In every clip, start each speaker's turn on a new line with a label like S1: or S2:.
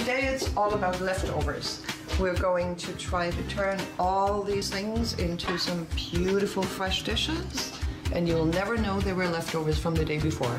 S1: Today it's all about leftovers. We're going to try to turn all these things into some beautiful fresh dishes, and you'll never know they were leftovers from the day before.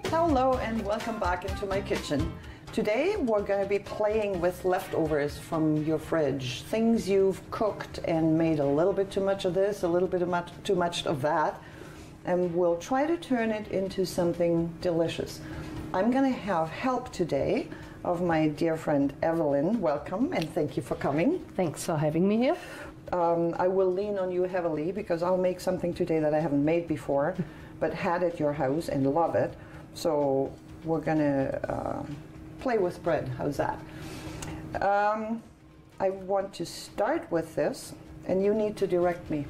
S1: Hello and welcome back into my kitchen. Today we're going to be playing with leftovers from your fridge. Things you've cooked and made a little bit too much of this, a little bit too much of that, and we'll try to turn it into something delicious. I'm going to have help today of my dear friend Evelyn. Welcome and thank you for coming.
S2: Thanks for having me here.
S1: I will lean on you heavily because I'll make something today that I haven't made before, but had at your house and love it. So we're going to play with bread. How's that? I want to start with this, and you need to direct me.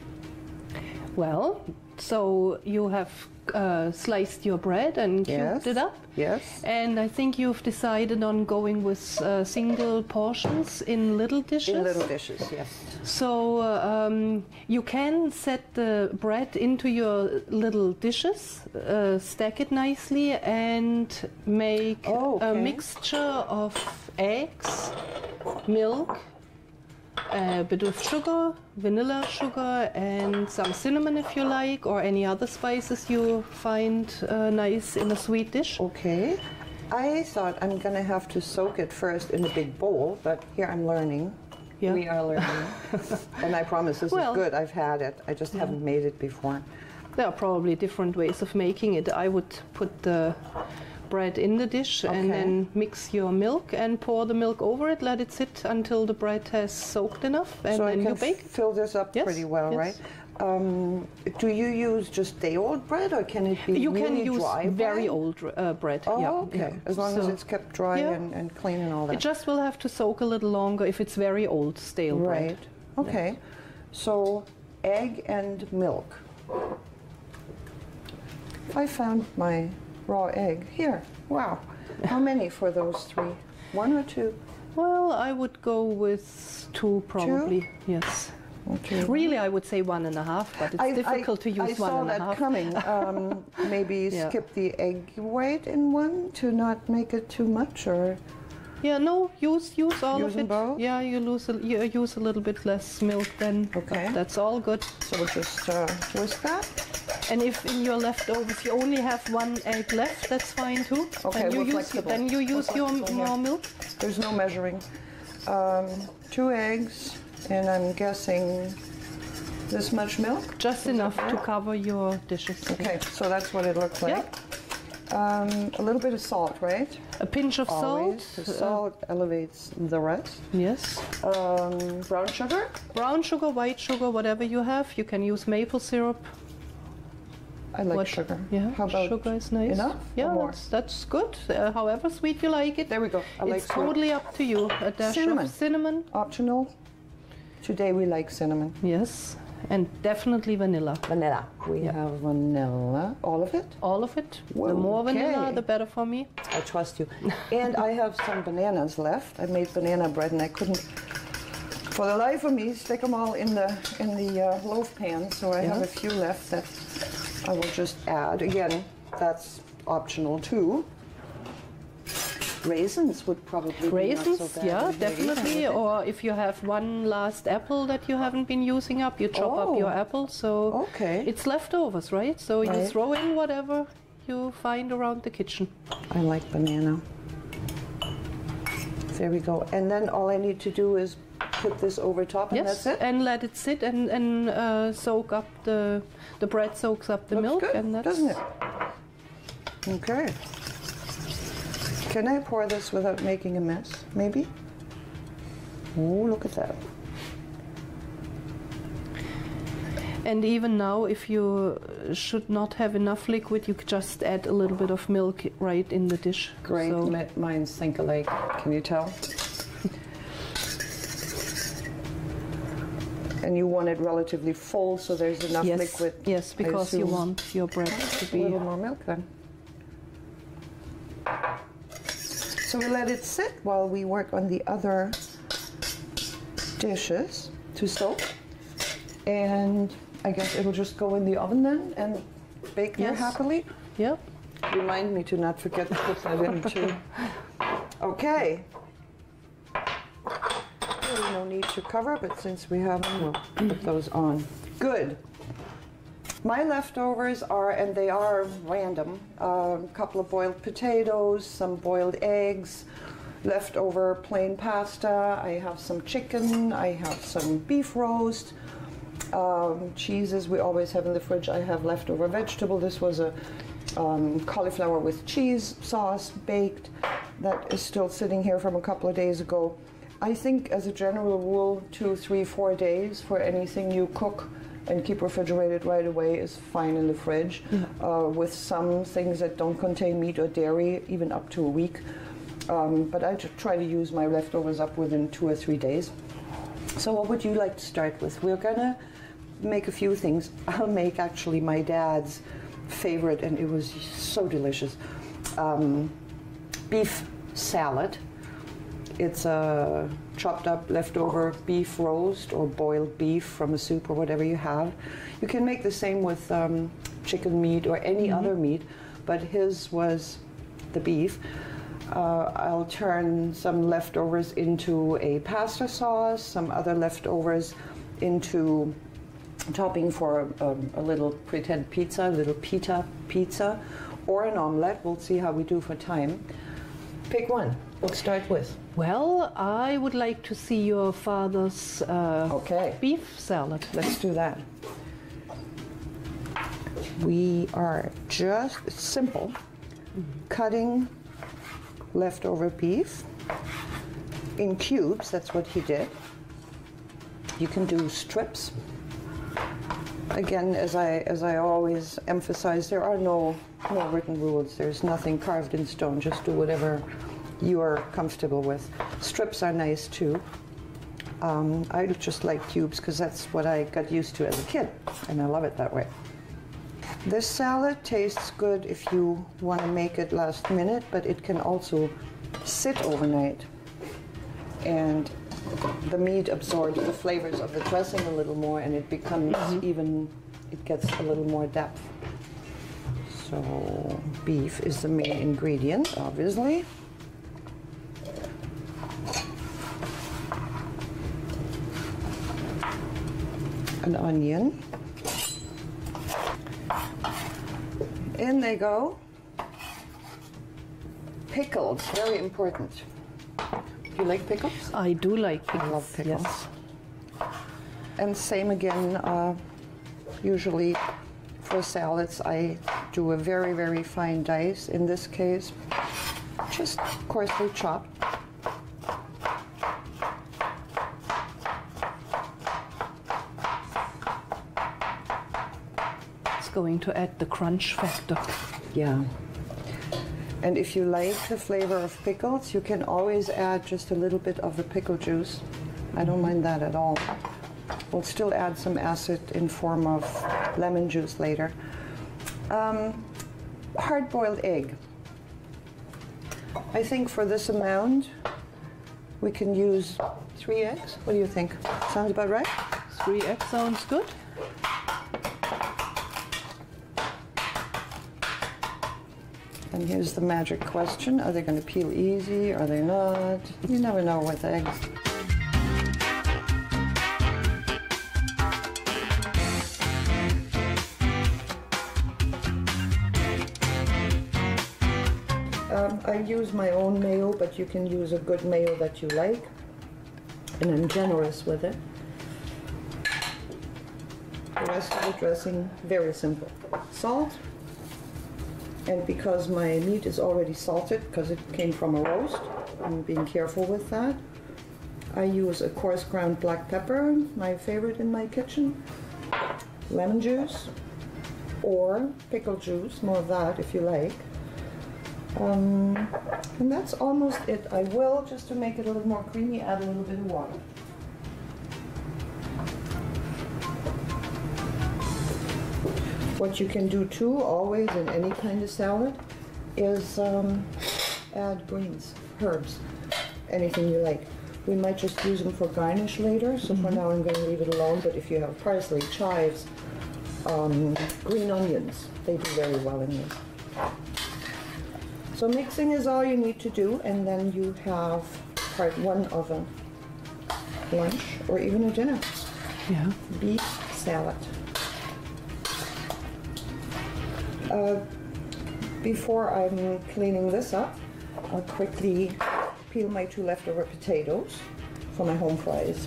S2: Well, so you have sliced your bread and cubed it up.
S1: Yes.
S2: And I think you've decided on going with single portions in little dishes.
S1: In little dishes, yes.
S2: So you can set the bread into your little dishes, stack it nicely, and make a mixture of eggs, milk, a bit of sugar, vanilla sugar, and some cinnamon if you like, or any other spices you find nice in a sweet dish.
S1: Okay. I thought I'm going to have to soak it first in a big bowl, but here I'm learning. Yeah. We are learning. And I promise this is good. I've had it. I just haven't made it before.
S2: There are probably different ways of making it. I would put the bread in the dish and then mix your milk and pour the milk over it. Let it sit until the bread has soaked enough, and
S1: so
S2: then you bake.
S1: Fill this up pretty well, right? Do you use just day-old bread, or can it be
S2: you
S1: really
S2: can use
S1: dry
S2: very
S1: bread?
S2: old bread.
S1: Oh, okay. As long as it's kept dry and clean and all that.
S2: It just will have to soak a little longer if it's very old, stale bread.
S1: Right. Okay. So egg and milk. I found my raw egg here. Wow. How many for those three? One or two?
S2: Well, I would go with two probably. Two? Yes. Okay. Really, I would say 1.5, but it's difficult to use 1.5. I
S1: saw that coming. Maybe skip the egg white in one to not make it too much, or?
S2: Yeah, no, use all
S1: use
S2: of it.
S1: Both?
S2: Yeah, you use a little bit less milk then.
S1: Okay.
S2: That's all good.
S1: So we'll just whisk that.
S2: And if in your leftovers you only have one egg left, that's fine too.
S1: Okay,
S2: then you use more milk.
S1: There's no measuring. 2 eggs, and I'm guessing this much milk?
S2: Just enough to cover your dishes.
S1: Okay, so that's what it looks like. A little bit of salt, right?
S2: A pinch of salt.
S1: The salt elevates the rest.
S2: Yes.
S1: Brown sugar?
S2: Brown sugar, white sugar, whatever you have. You can use maple syrup.
S1: I like sugar.
S2: Yeah,
S1: how about
S2: sugar is nice.
S1: Enough?
S2: Yeah, that's good. However sweet you like it.
S1: There we go.
S2: It's totally up to you. A dash of cinnamon.
S1: Optional. Today we like cinnamon.
S2: Yes, and definitely vanilla.
S1: Vanilla. We have vanilla. All of it?
S2: All of it.
S1: Whoa,
S2: the more vanilla, the better for me.
S1: I trust you. And I have some bananas left. I made banana bread and I couldn't, for the life of me, stick them all in the loaf pan. So I have a few left that I will just add. Again, that's optional too. Raisins would probably be not so bad.
S2: Yeah, definitely. Or if you have one last apple that you haven't been using up, you chop up your apple. So it's leftovers, right? So you throw in whatever you find around the kitchen.
S1: I like banana. There we go. And then all I need to do is put this over top, and that's it?
S2: And let it sit and soak up the bread soaks up the milk.
S1: Good,
S2: and that's,
S1: doesn't it? Okay. Can I pour this without making a mess, maybe? Oh, look at that.
S2: And even now, if you should not have enough liquid, you could just add a little bit of milk right in the dish.
S1: Great, so minds think alike, can you tell? And you want it relatively full, so there's enough liquid.
S2: Yes, because you want your bread to be...
S1: A little more milk then. So we let it sit while we work on the other dishes to soak. And I guess it'll just go in the oven then and bake there happily.
S2: Yep.
S1: Remind me to not forget to put that in too. Okay. Really no need to cover, but since we have them, we'll put those on. Good. My leftovers are, and they are random, a couple of boiled potatoes, some boiled eggs, leftover plain pasta, I have some chicken, I have some beef roast, cheeses we always have in the fridge. I have leftover vegetable. This was a cauliflower with cheese sauce baked that is still sitting here from a couple of days ago. I think as a general rule, 2, 3, 4 days for anything you cook and keep refrigerated right away is fine in the fridge. With some things that don't contain meat or dairy, even up to a week. But I just try to use my leftovers up within 2 or 3 days. So what would you like to start with? We're gonna make a few things. I'll make actually my dad's favorite, and it was so delicious. Beef salad. It's a chopped up leftover beef roast or boiled beef from a soup or whatever you have. You can make the same with chicken meat or any other meat, but his was the beef. I'll turn some leftovers into a pasta sauce, some other leftovers into topping for a little pretend pizza, a little pita pizza, or an omelette. We'll see how we do for time. Pick one. We'll start with.
S2: Well, I would like to see your father's beef salad.
S1: Let's do that. We are just, it's simple, cutting leftover beef in cubes. That's what he did. You can do strips. Again, as I always emphasize, there are no written rules. There's nothing carved in stone. Just do whatever you are comfortable with. Strips are nice too. I just like cubes because that's what I got used to as a kid, and I love it that way. This salad tastes good if you want to make it last minute, but it can also sit overnight, and the meat absorbs the flavors of the dressing a little more, and it becomes it gets a little more depth. So beef is the main ingredient, obviously. An onion. In they go. Pickles, very important. Do you like pickles?
S2: I do like pickles.
S1: I love pickles.
S2: Yes.
S1: And same again, usually for salads I do a very, very fine dice. In this case, just coarsely chopped.
S2: Going to add the crunch factor.
S1: Yeah. And if you like the flavor of pickles, you can always add just a little bit of the pickle juice. I don't mind that at all. We'll still add some acid in form of lemon juice later. Hard-boiled egg. I think for this amount, we can use 3 eggs. What do you think? Sounds about right?
S2: 3 eggs sounds good.
S1: And here's the magic question. Are they going to peel easy? Are they not? You never know with eggs. I use my own mayo, but you can use a good mayo that you like. And I'm generous with it. The rest of the dressing, very simple. Salt. And because my meat is already salted, because it came from a roast, I'm being careful with that. I use a coarse ground black pepper, my favorite in my kitchen. Lemon juice, or pickle juice, more of that if you like. And that's almost it. I will, just to make it a little more creamy, add a little bit of water. What you can do too, always in any kind of salad, is add greens, herbs, anything you like. We might just use them for garnish later, so for now I'm going to leave it alone, but if you have parsley, chives, green onions, they do very well in this. So mixing is all you need to do, and then you have part one of a lunch or even a dinner.
S2: Yeah.
S1: Beef salad. Before I'm cleaning this up, I'll quickly peel my 2 leftover potatoes for my home fries.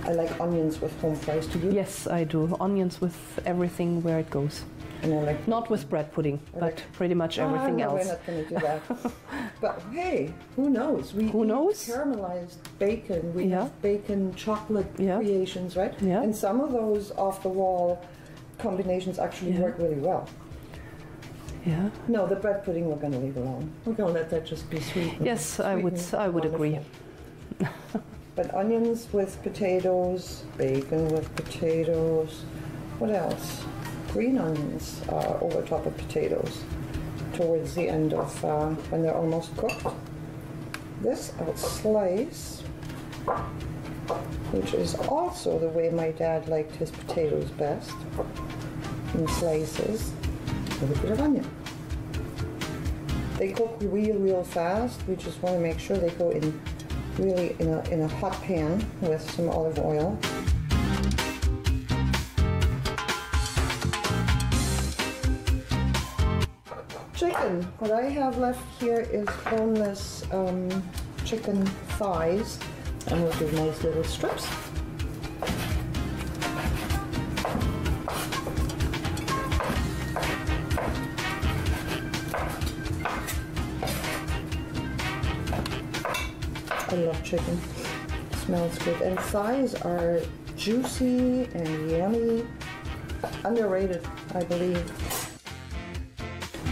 S1: I like onions with home fries. Do you?
S2: Yes, I do. Onions with everything where it goes.
S1: And I like
S2: not with bread pudding, but pretty much everything else.
S1: We're not going to do that. But hey, who knows?
S2: Who knows?
S1: Caramelized bacon. We have bacon chocolate creations, right?
S2: Yeah.
S1: And some of those off-the-wall combinations actually work really well.
S2: Yeah.
S1: No, the bread pudding we're going to leave alone. We're going to let that just be sweet.
S2: Yes, I would agree.
S1: But onions with potatoes, bacon with potatoes. What else? Green onions over top of potatoes towards the end of when they're almost cooked. This I'll slice, which is also the way my dad liked his potatoes best, in slices with a bit of onion. They cook real fast. We just want to make sure they go in really in a hot pan with some olive oil. Chicken. What I have left here is boneless chicken thighs, and we'll do nice little strips. I love chicken. It smells good. And thighs are juicy and yummy. Underrated, I believe.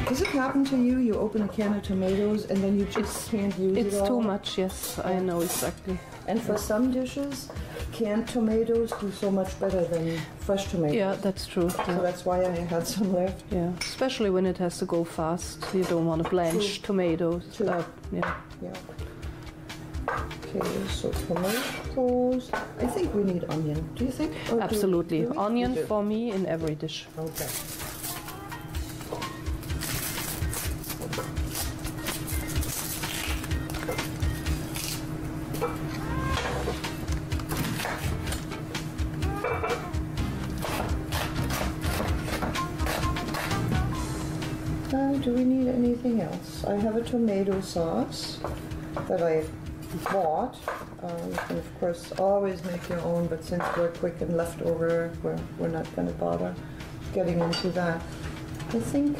S1: Does it happen to you? You open a can of tomatoes and then you just can't use it all?
S2: It's too much, yes. I know exactly.
S1: And for some dishes, canned tomatoes do so much better than fresh tomatoes.
S2: Yeah, that's true.
S1: So that's why I had some left.
S2: Yeah, especially when it has to go fast. You don't want to blanch tomatoes.
S1: Yeah. Okay, so tomatoes. I think we need onion. Do you think? Or
S2: absolutely.
S1: do we?
S2: Onion for me in every dish.
S1: Okay. Do we need anything else? I have a tomato sauce that I bought. You can of course always make your own, but since we're quick and leftover, we're not going to bother getting into that. I think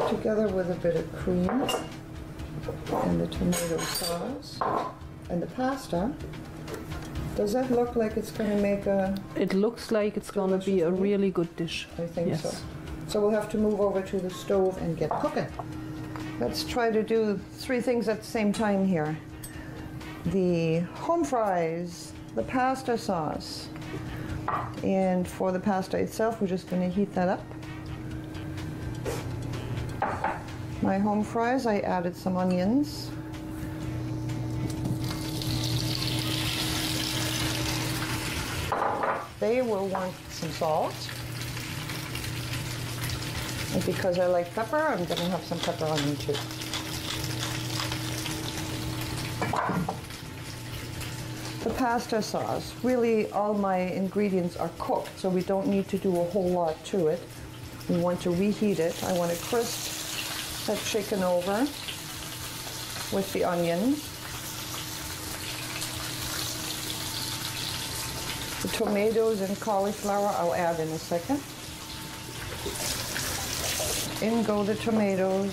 S1: together with a bit of cream and the tomato sauce and the pasta, does that look like it's going to make a...
S2: It looks like it's going to be a really good dish.
S1: I think so. So we'll have to move over to the stove and get cooking. Let's try to do 3 things at the same time here. The home fries, the pasta sauce, and for the pasta itself, we're just going to heat that up. My home fries, I added some onions. They will want some salt. And because I like pepper, I'm going to have some pepper on them too. The pasta sauce, really all my ingredients are cooked, so we don't need to do a whole lot to it. We want to reheat it. I want to crisp that chicken over with the onion. The tomatoes and cauliflower I'll add in a second. In go the tomatoes.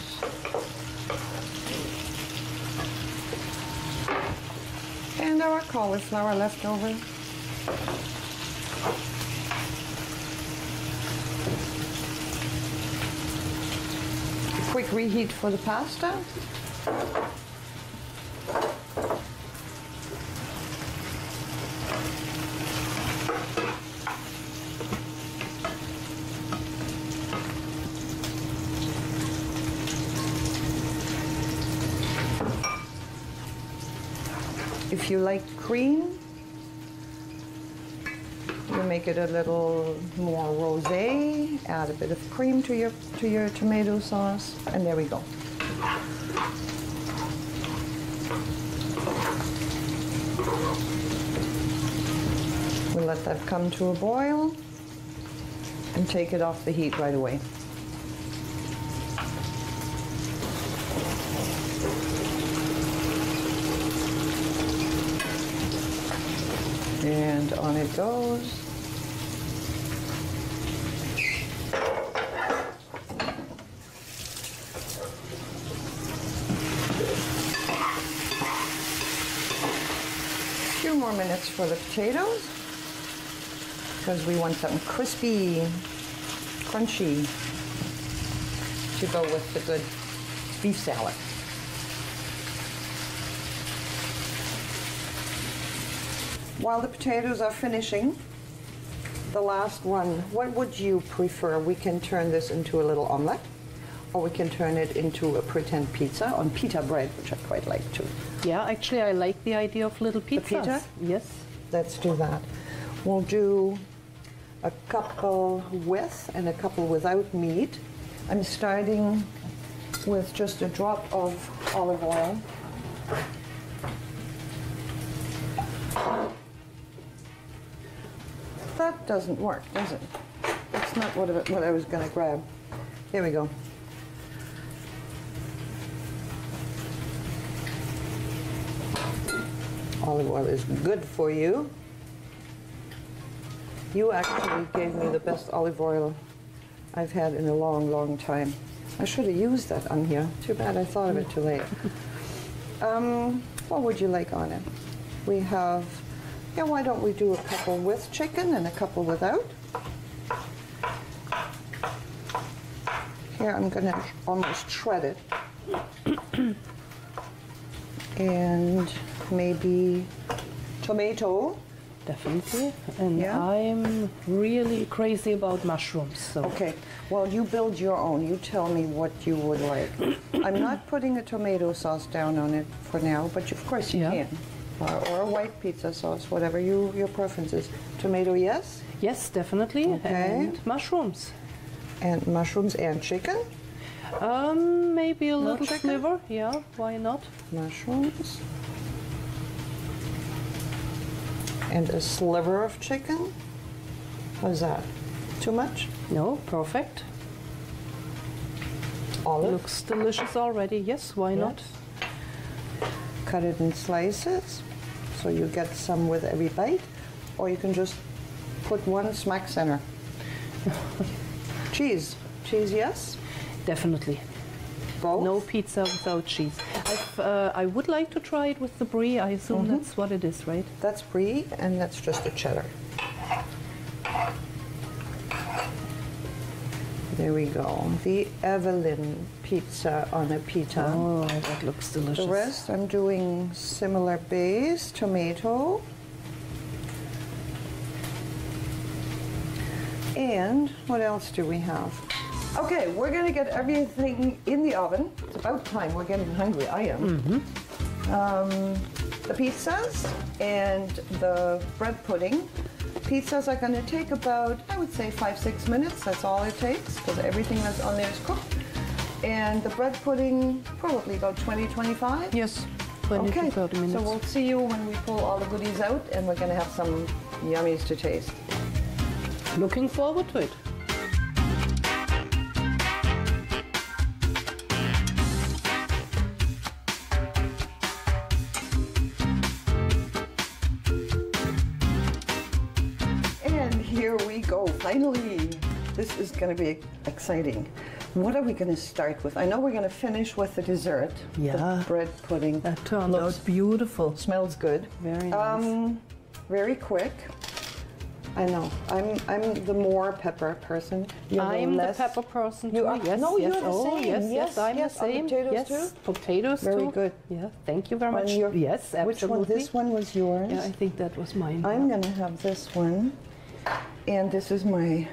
S1: And our cauliflower left over. A quick reheat for the pasta. If you like cream, you make it a little more rosé, add a bit of cream to your tomato sauce, and there we go. We'll let that come to a boil and take it off the heat right away. And on it goes. A few more minutes for the potatoes, because we want something crispy, crunchy to go with the good beef salad. While the potatoes are finishing, the last one, what would you prefer? We can turn this into a little omelette, or we can turn it into a pretend pizza on pita bread, which I quite like too.
S2: Yeah, actually I like the idea of little pizzas.
S1: The pita?
S2: Yes.
S1: Let's do that. We'll do a couple with and a couple without meat. I'm starting with just a drop of olive oil. That doesn't work, does it? That's not what I was going to grab. Here we go. Olive oil is good for you. You actually gave me the best olive oil I've had in a long, long time. I should have used that on here. Too bad I thought of it too late. What would you like on it? We have, yeah, why don't we do a couple with chicken and a couple without? Here I'm going to almost shred it. And maybe tomato.
S2: Definitely. And
S1: Yeah?
S2: I'm really crazy about mushrooms. So.
S1: Okay, well, you build your own. You tell me what you would like. I'm not putting a tomato sauce down on it for now, but of course you can. Or a white pizza sauce, whatever your preference is. Tomato, yes?
S2: Yes, definitely.
S1: Okay.
S2: And mushrooms.
S1: And mushrooms and chicken?
S2: Maybe a little
S1: chicken?
S2: sliver. Yeah, why not?
S1: Mushrooms. And a sliver of chicken? How's that? Too much?
S2: No, perfect.
S1: Olive?
S2: Looks delicious already. Yes, why not?
S1: Cut it in slices so you get some with every bite, or you can just put one smack center. Cheese. Cheese, yes?
S2: Definitely.
S1: Both?
S2: No pizza without cheese. I would like to try it with the brie. I assume that's what it is, right?
S1: That's brie, and that's just a cheddar. There we go. The Evelyn pizza on a pita.
S2: Oh, that looks delicious.
S1: The rest, I'm doing similar base, tomato. And what else do we have? Okay, we're going to get everything in the oven. It's about time. We're getting hungry. I am. The pizzas and the bread pudding. Pizzas are going to take about, I would say, 5-6 minutes. That's all it takes, because everything that's on there is cooked. And the bread pudding, probably about 20-25.
S2: Yes, 20 to 30 minutes.
S1: So we'll see you when we pull all the goodies out, and we're going to have some yummies to taste.
S2: Looking forward to it.
S1: Here we go, finally. This is going to be exciting. What are we going to start with? I know we're going to finish with the dessert.
S2: Yeah.
S1: The bread pudding.
S2: That turned out beautiful.
S1: Smells good.
S2: Very nice.
S1: Very quick. I know. I'm the more pepper person.
S2: I'm the pepper person too.
S1: You are?
S2: Yes,
S1: No,
S2: yes.
S1: you're the same.
S2: Yes, I'm the same.
S1: Potatoes
S2: yes,
S1: too?
S2: potatoes
S1: Very
S2: too.
S1: good.
S2: Yeah, thank you very much. Yes, absolutely.
S1: Which one? This one was yours?
S2: Yeah, I think that was mine.
S1: I'm going to have this one. And this is my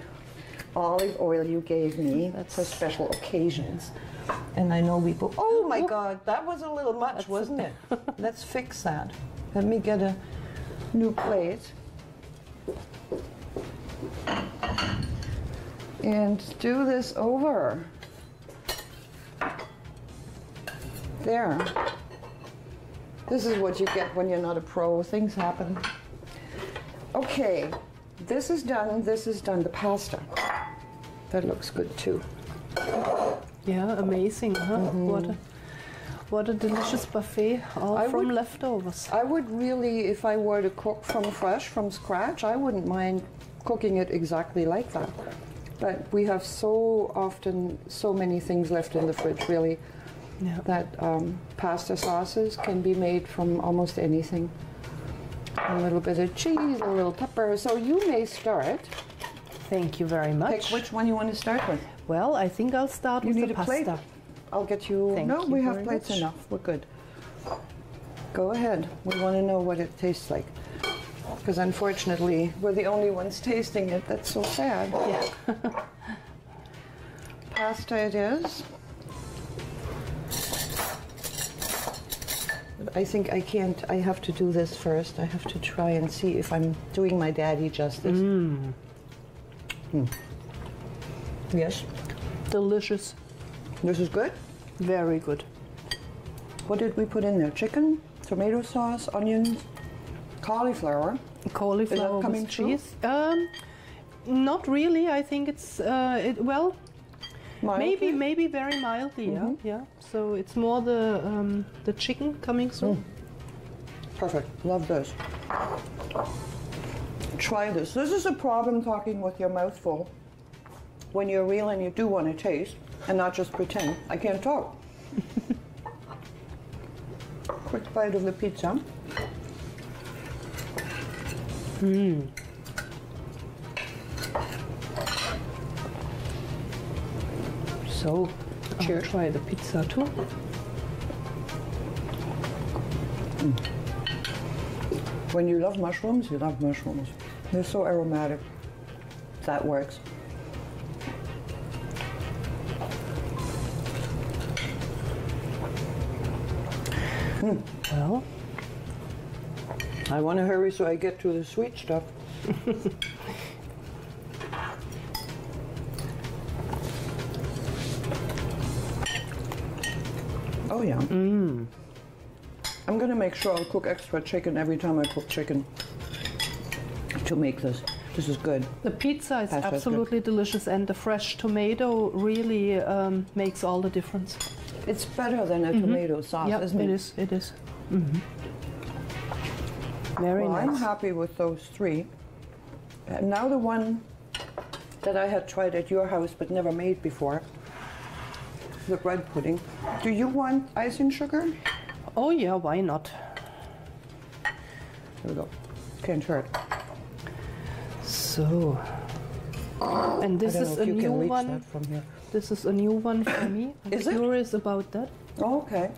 S1: olive oil you gave me. That's for special occasions. And I know people, oh my God, that was a little much, wasn't it? Let's fix that. Let me get a new plate. And do this over. There. This is what you get when you're not a pro. Things happen. Okay, this is done. This is done. The pasta. That looks good too.
S2: Yeah, amazing, huh? What a delicious buffet, all from leftovers.
S1: I would really, if I were to cook from fresh, from scratch, I wouldn't mind cooking it exactly like that. But we have so often so many things left in the fridge, really, that pasta sauces can be made from almost anything. A little bit of cheese, a little pepper. So you may start.
S2: Thank you very much.
S1: Pick which one you want to start with.
S2: Well, I think I'll start with the pasta.
S1: Plate? I'll get you. No, we have plates enough. We're good. Go ahead. We want to know what it tastes like. Because unfortunately, we're the only ones tasting it. That's so sad.
S2: Yeah.
S1: Pasta it is. I think I can't. I have to do this first. I have to try and see if I'm doing my daddy justice. Yes.
S2: Delicious.
S1: This is good?
S2: Very good.
S1: What did we put in there? Chicken, tomato sauce, onions, cauliflower.
S2: Cauliflower with cheese. Not really. I think it's mildly? maybe very mildly. Yeah. So it's more the chicken coming through.
S1: Perfect. Love this. Try this. This is a problem talking with your mouth full. When you're real and you do want to taste and not just pretend. I can't talk. Quick bite of the pizza.
S2: So, I'll try the pizza too.
S1: When you love mushrooms, you love mushrooms. They're so aromatic. That works.
S2: Well,
S1: I want to hurry so I get to the sweet stuff. Oh yeah. I'm going to make sure I'll cook extra chicken every time I cook chicken to make this. This is good.
S2: The pizza is absolutely delicious, and the fresh tomato really makes all the difference.
S1: It's better than a tomato sauce, isn't it?
S2: It is. Very nice.
S1: I'm happy with those three. Now the one that I had tried at your house but never made before, the bread pudding. Do you want icing sugar?
S2: Oh yeah, why not?
S1: There we go. Can't hurt.
S2: So, and this is a new one. This is a new one for me. I'm curious about that.
S1: Oh, okay.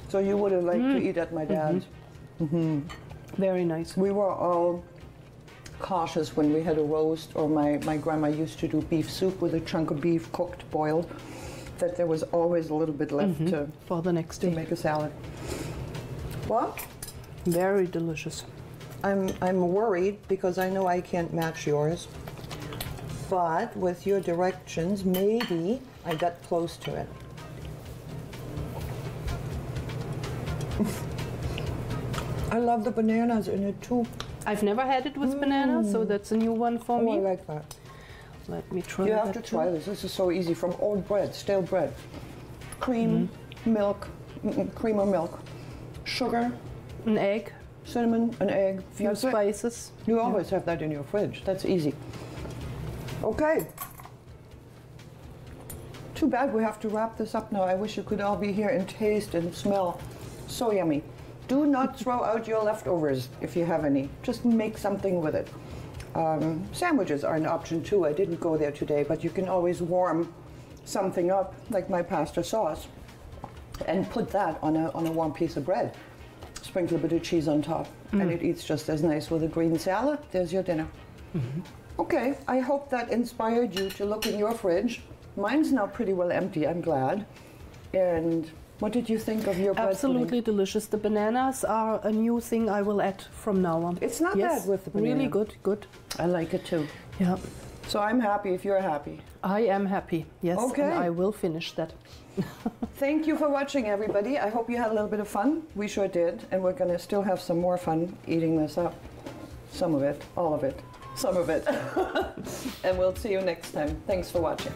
S1: So you would have liked to eat at my dad's.
S2: Very nice.
S1: We were all cautious when we had a roast, or my grandma used to do beef soup with a chunk of beef cooked, boiled, that there was always a little bit left
S2: for the next day
S1: to make a salad. What?
S2: Very delicious.
S1: I'm worried because I know I can't match yours, but with your directions, maybe I got close to it. I love the bananas in it too.
S2: I've never had it with bananas, so that's a new one for me.
S1: I like that.
S2: Let me try
S1: You
S2: that
S1: have to try this. This is so easy. From old bread, stale bread. Cream, milk, cream or milk, sugar,
S2: an egg,
S1: cinnamon, an egg,
S2: few spices.
S1: You always have that in your fridge. That's easy. Okay. Too bad we have to wrap this up now. I wish you could all be here and taste and smell. So yummy. Do not throw out your leftovers if you have any. Just make something with it. Sandwiches are an option too. I didn't go there today, but you can always warm something up, like my pasta sauce, and put that on a warm piece of bread. Sprinkle a bit of cheese on top, and it eats just as nice with a green salad. There's your dinner. Okay, I hope that inspired you to look in your fridge. Mine's now pretty well empty, I'm glad. And What did you think of your bread
S2: Absolutely
S1: pudding?
S2: delicious. The bananas are a new thing I will add from now on.
S1: It's not bad with the banana.
S2: Really good, good.
S1: I like it too.
S2: Yeah.
S1: So I'm happy if you're happy.
S2: I am happy, yes,
S1: Okay.
S2: and I will finish that.
S1: Thank you for watching, everybody. I hope you had a little bit of fun. We sure did, and we're going to still have some more fun eating this up. Some of it, all of it, some of it. And we'll see you next time. Thanks for watching.